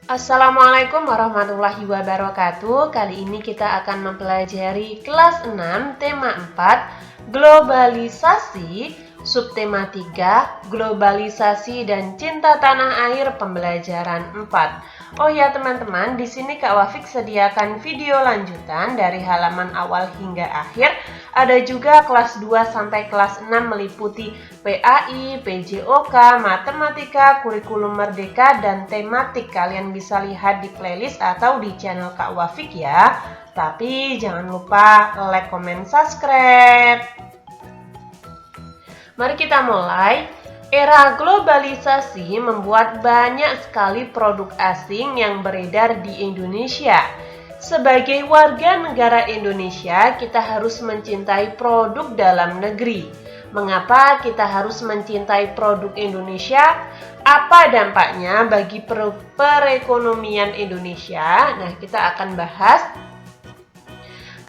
Assalamualaikum warahmatullahi wabarakatuh. Kali ini kita akan mempelajari kelas 6 tema 4 globalisasi, subtema 3 globalisasi dan cinta tanah air, pembelajaran 4. Oh ya teman-teman, di sini Kak Wafik sediakan video lanjutan dari halaman awal hingga akhir. Ada juga kelas 2 sampai kelas 6 meliputi PAI, PJOK, matematika, kurikulum merdeka, dan tematik. Kalian bisa lihat di playlist atau di channel Kak Wafik ya. Tapi jangan lupa like, comment, subscribe. Mari kita mulai. Era globalisasi membuat banyak sekali produk asing yang beredar di Indonesia. Sebagai warga negara Indonesia, kita harus mencintai produk dalam negeri. Mengapa kita harus mencintai produk Indonesia? Apa dampaknya bagi perekonomian Indonesia? Nah, kita akan bahas.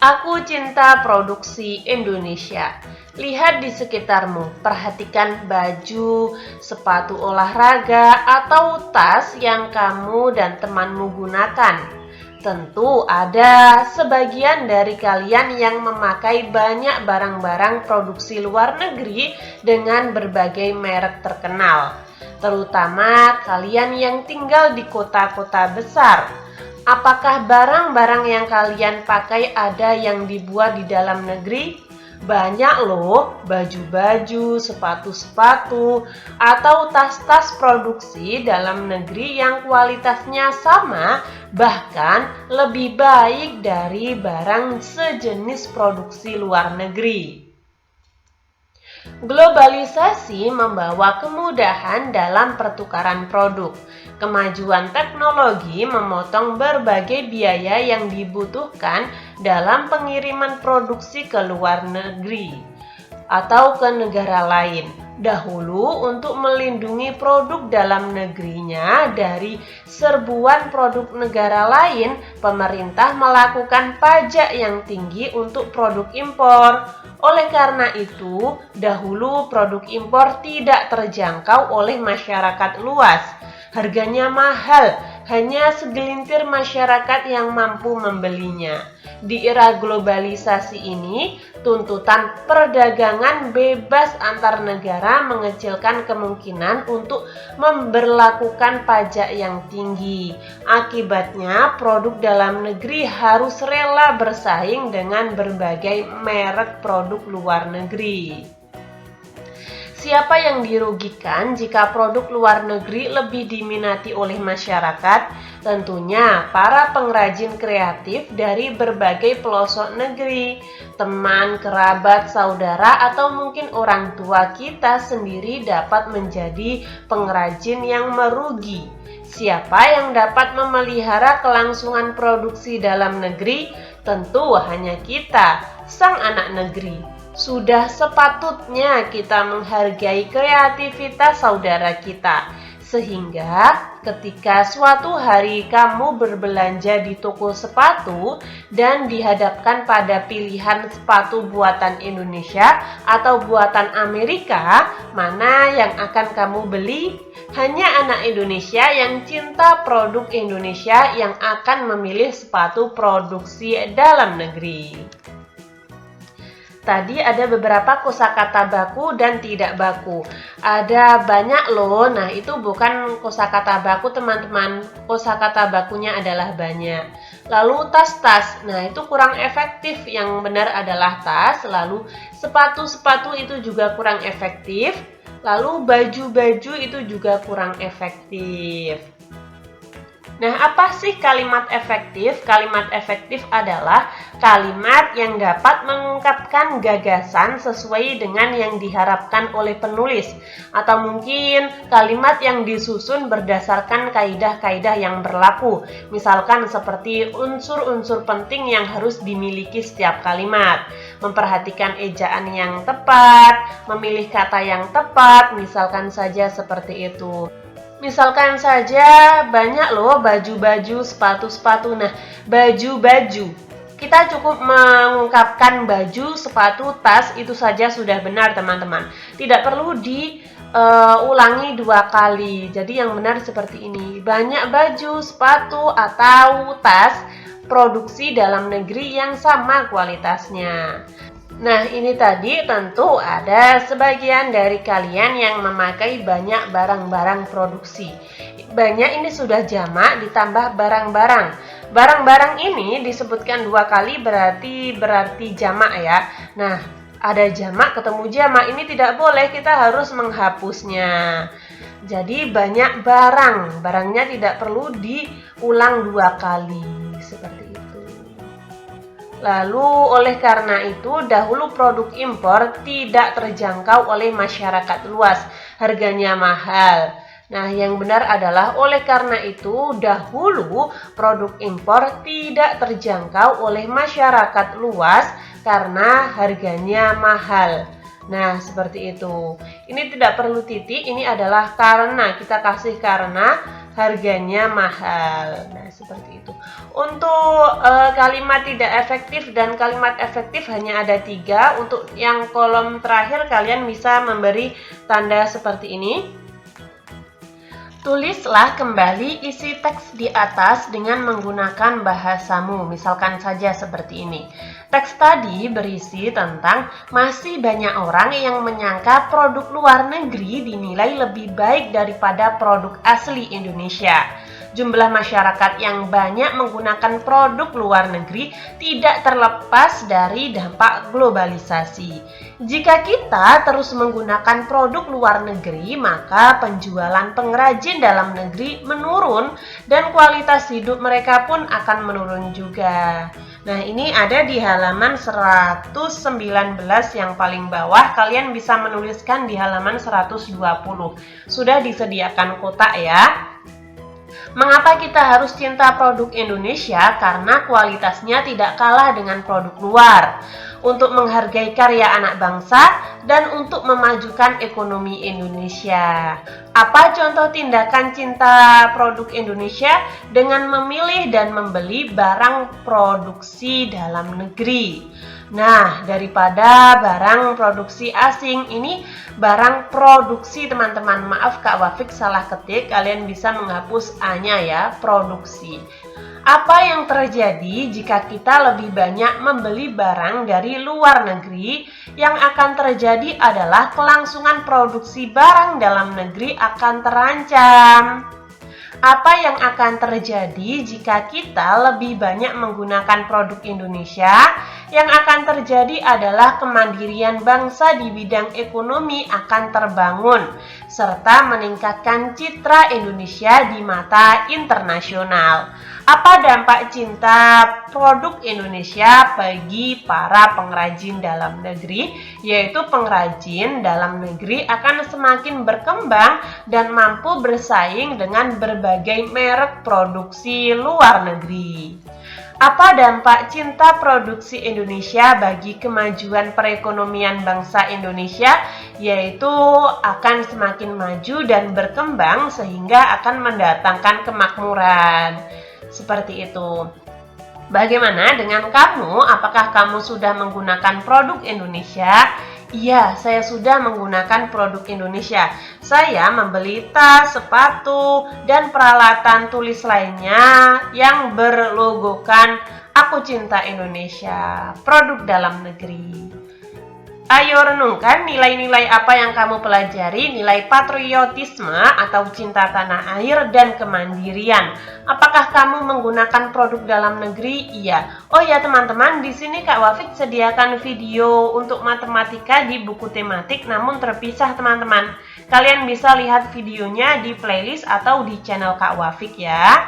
Aku cinta produksi Indonesia. Lihat di sekitarmu, perhatikan baju, sepatu olahraga, atau tas yang kamu dan temanmu gunakan. Tentu ada sebagian dari kalian yang memakai banyak barang-barang produksi luar negeri dengan berbagai merek terkenal, terutama kalian yang tinggal di kota-kota besar. Apakah barang-barang yang kalian pakai ada yang dibuat di dalam negeri? Banyak loh, baju-baju, sepatu-sepatu, atau tas-tas produksi dalam negeri yang kualitasnya sama, bahkan lebih baik dari barang sejenis produksi luar negeri. Globalisasi membawa kemudahan dalam pertukaran produk. Kemajuan teknologi memotong berbagai biaya yang dibutuhkan dalam pengiriman produksi ke luar negeri atau ke negara lain. Dahulu, untuk melindungi produk dalam negerinya dari serbuan produk negara lain, pemerintah melakukan pajak yang tinggi untuk produk impor. Oleh karena itu, dahulu produk impor tidak terjangkau oleh masyarakat luas. Harganya mahal, hanya segelintir masyarakat yang mampu membelinya. Di era globalisasi ini, tuntutan perdagangan bebas antar negara mengecilkan kemungkinan untuk memberlakukan pajak yang tinggi. Akibatnya, produk dalam negeri harus rela bersaing dengan berbagai merek produk luar negeri. Siapa yang dirugikan jika produk luar negeri lebih diminati oleh masyarakat? Tentunya para pengrajin kreatif dari berbagai pelosok negeri, teman, kerabat, saudara, atau mungkin orang tua kita sendiri dapat menjadi pengrajin yang merugi. Siapa yang dapat memelihara kelangsungan produksi dalam negeri? Tentu hanya kita, sang anak negeri. Sudah sepatutnya kita menghargai kreativitas saudara kita, sehingga ketika suatu hari kamu berbelanja di toko sepatu dan dihadapkan pada pilihan sepatu buatan Indonesia atau buatan Amerika, mana yang akan kamu beli? Hanya anak Indonesia yang cinta produk Indonesia yang akan memilih sepatu produksi dalam negeri. Tadi ada beberapa kosakata baku dan tidak baku. Ada banyak loh. Nah, itu bukan kosakata baku, teman-teman. Kosakata bakunya adalah banyak. Lalu tas-tas. Nah, itu kurang efektif. Yang benar adalah tas. Lalu sepatu-sepatu itu juga kurang efektif. Lalu baju-baju itu juga kurang efektif. Nah, apa sih kalimat efektif? Kalimat efektif adalah kalimat yang dapat mengungkapkan gagasan sesuai dengan yang diharapkan oleh penulis, atau mungkin kalimat yang disusun berdasarkan kaidah-kaidah yang berlaku. Misalkan seperti unsur-unsur penting yang harus dimiliki setiap kalimat, memperhatikan ejaan yang tepat, memilih kata yang tepat, misalkan saja seperti itu. Misalkan saja banyak loh baju-baju, sepatu-sepatu. Nah, baju-baju. Kita cukup mengungkapkan baju, sepatu, tas, itu saja sudah benar teman-teman. Tidak perlu ulangi 2 kali. Jadi yang benar seperti ini. Banyak baju, sepatu, atau tas produksi dalam negeri yang sama kualitasnya. Nah, ini tadi tentu ada sebagian dari kalian yang memakai banyak barang-barang produksi. Banyak ini sudah jamak ditambah barang-barang. Barang-barang ini disebutkan 2 kali berarti jamak ya. Nah, ada jamak ketemu jamak, ini tidak boleh, kita harus menghapusnya. Jadi banyak barangnya tidak perlu diulang 2 kali seperti itu. Lalu oleh karena itu dahulu produk impor tidak terjangkau oleh masyarakat luas, harganya mahal. Nah, yang benar adalah oleh karena itu dahulu produk impor tidak terjangkau oleh masyarakat luas karena harganya mahal. Nah, seperti itu. Ini tidak perlu titik, ini adalah karena, kita kasih karena harganya mahal. Nah, seperti itu. Untuk kalimat tidak efektif dan kalimat efektif hanya ada 3. Untuk yang kolom terakhir kalian bisa memberi tanda seperti ini. Tulislah kembali isi teks di atas dengan menggunakan bahasamu, misalkan saja seperti ini. Teks tadi berisi tentang masih banyak orang yang menyangka produk luar negeri dinilai lebih baik daripada produk asli Indonesia. Jumlah masyarakat yang banyak menggunakan produk luar negeri tidak terlepas dari dampak globalisasi. Jika kita terus menggunakan produk luar negeri, maka penjualan pengrajin dalam negeri menurun dan kualitas hidup mereka pun akan menurun juga. Nah, ini ada di halaman 119 yang paling bawah. Kalian bisa menuliskan di halaman 120. Sudah disediakan kotak ya. Mengapa kita harus cinta produk Indonesia? Karena kualitasnya tidak kalah dengan produk luar. Untuk menghargai karya anak bangsa dan untuk memajukan ekonomi Indonesia. Apa contoh tindakan cinta produk Indonesia? Dengan memilih dan membeli barang produksi dalam negeri. Nah, daripada barang produksi asing, ini barang produksi teman-teman. Maaf Kak Wafik salah ketik, kalian bisa menghapus A-nya ya, produksi. Apa yang terjadi jika kita lebih banyak membeli barang dari luar negeri? Yang akan terjadi adalah kelangsungan produksi barang dalam negeri akan terancam. Apa yang akan terjadi jika kita lebih banyak menggunakan produk Indonesia? Yang akan terjadi adalah kemandirian bangsa di bidang ekonomi akan terbangun, serta meningkatkan citra Indonesia di mata internasional. Apa dampak cinta produk Indonesia bagi para pengrajin dalam negeri? Yaitu pengrajin dalam negeri akan semakin berkembang dan mampu bersaing dengan berbagai merek produksi luar negeri. Apa dampak cinta produksi Indonesia bagi kemajuan perekonomian bangsa Indonesia? Yaitu akan semakin maju dan berkembang sehingga akan mendatangkan kemakmuran. Seperti itu. Bagaimana dengan kamu? Apakah kamu sudah menggunakan produk Indonesia? Iya, saya sudah menggunakan produk Indonesia. Saya membeli tas, sepatu, dan peralatan tulis lainnya yang berlogokan Aku Cinta Indonesia, produk dalam negeri. Ayo renungkan nilai-nilai apa yang kamu pelajari, nilai patriotisme atau cinta tanah air dan kemandirian. Apakah kamu menggunakan produk dalam negeri? Iya. Oh ya teman-teman, di sini Kak Wafik sediakan video untuk matematika di buku tematik namun terpisah teman-teman. Kalian bisa lihat videonya di playlist atau di channel Kak Wafik ya.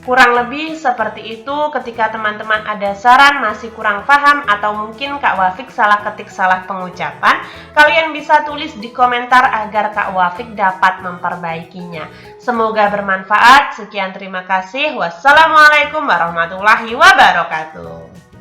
Kurang lebih seperti itu. Ketika teman-teman ada saran masih kurang paham atau mungkin Kak Wafik salah ketik salah pengucapan, kalian bisa tulis di komentar agar Kak Wafik dapat memperbaikinya. Semoga bermanfaat. Sekian terima kasih. Wassalamualaikum warahmatullahi wabarakatuh.